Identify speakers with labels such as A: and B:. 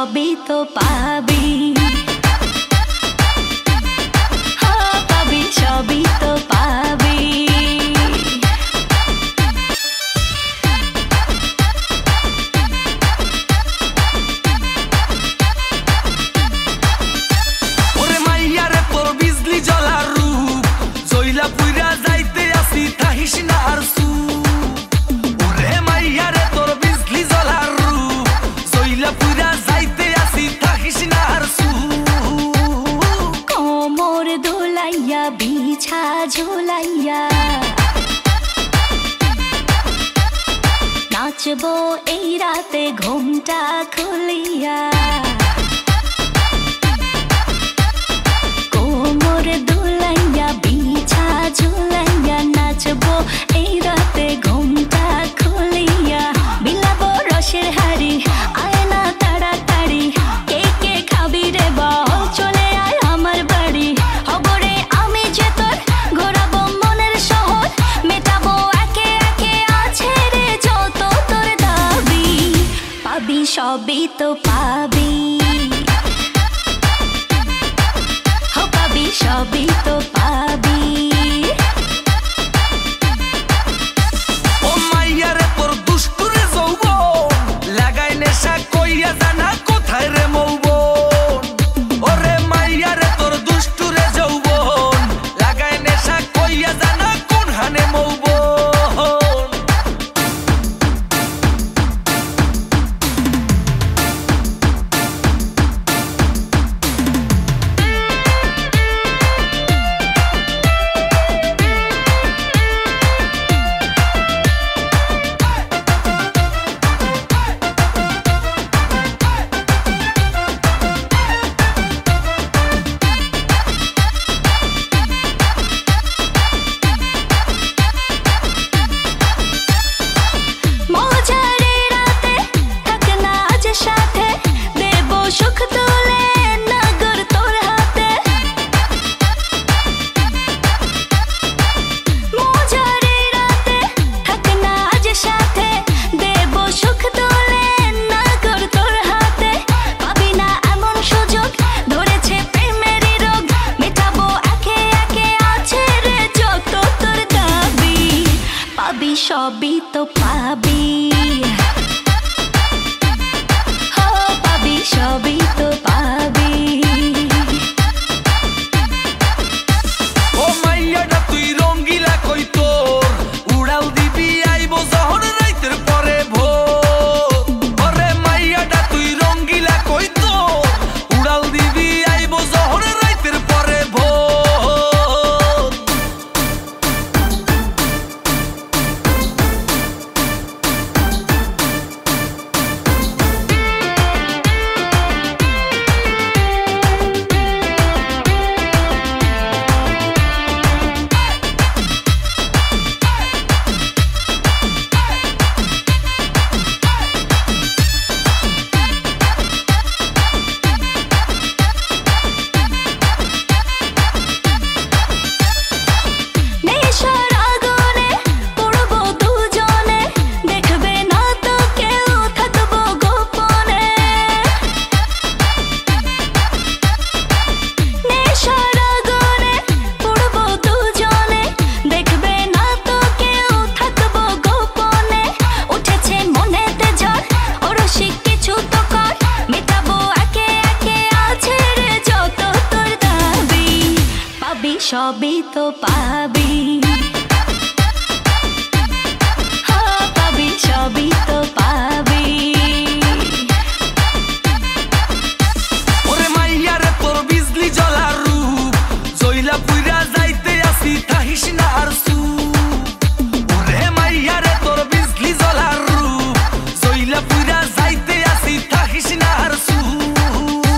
A: সবই তো পাবি, পাবি সবই তো পাবি।
B: ওরে মাইয়ারে তোর বিজলি জ্বলার রূপ জইলা পুইরা যাইতে আসি তাহিস না আর সু। ওরে মাইয়ারে তোর বিজলি জ্বলার রূপ জইলা পুইরা যাইতে আসি তাহিস না আর সু।
A: কোমর দোলাইয়া বিছা ঝোলাইয়া নাচবো এই রাতে ঘুমটা খুলিয়া। কোমর দোলাইয়া বিছা ঝোলাইয়া নাচবো এই রাতে ঘুমটা খুলিয়া। বিলাবো রসের হাড়ি আয়না তাড়াতাড়ি, কে কে খাবি রে বল চলে আয় আমার বাড়ি। হবরে আমি যে তোর ঘোরাবো মনের শহর, মেটাবো একে একে আছে রে যত তোর দাবি। পাবি সবই তো পাবি, পাবি সবই তো পাবি।
B: ও মাইয়ারে তোর দুষ্টুরে যৌবন লাগাই নেশা কইয়া জানা কোথায় রে মৌবন। ওরে মাইয়ারে তোর দুষ্টুরে যৌবন লাগাই নেশা কইয়া জানা কোন হানে মৌবন।
A: মজারে রাতে থাক না আজ সাথে, দেবো সুখ তুলে নগর তোর হাতে। মজারে রাতে থাক না আজ সাথে, দেবো সুখ তুলে নগর তোর হাতে। পাবি না এমন সুযোগ ধরেছে প্রেমেরই রোগ, মেটাবো একে একে আছে রে যত তোর দাবি। পাবি সবই তো পাবি, পাবি সবই তো পাবি।
B: ও মাইয়াটা তুই রঙ্গিলা কই তোর উড়াল দিবি আইবো যখন রাইতের পরে ভোর। ওরে মাইয়াটা তুই রঙ্গিলা কই তোর উড়াল দিবি আইবো যখন রাইতের পরে ভোর।
A: নেশার আগুনে পড়বো দুজনে, দেখবে না তো কেউ থাকবো গোপনে। নেশার আগুনে পড়বো দুজনে, দেখবে না তো কেউ থাকবো গোপনে। উঠেছে মনেতে ঝড় অরসিক কিছু তো কর, মেটাবো একে একে আছে রে যত তোর দাবি। পাবি সবই তো পাবি।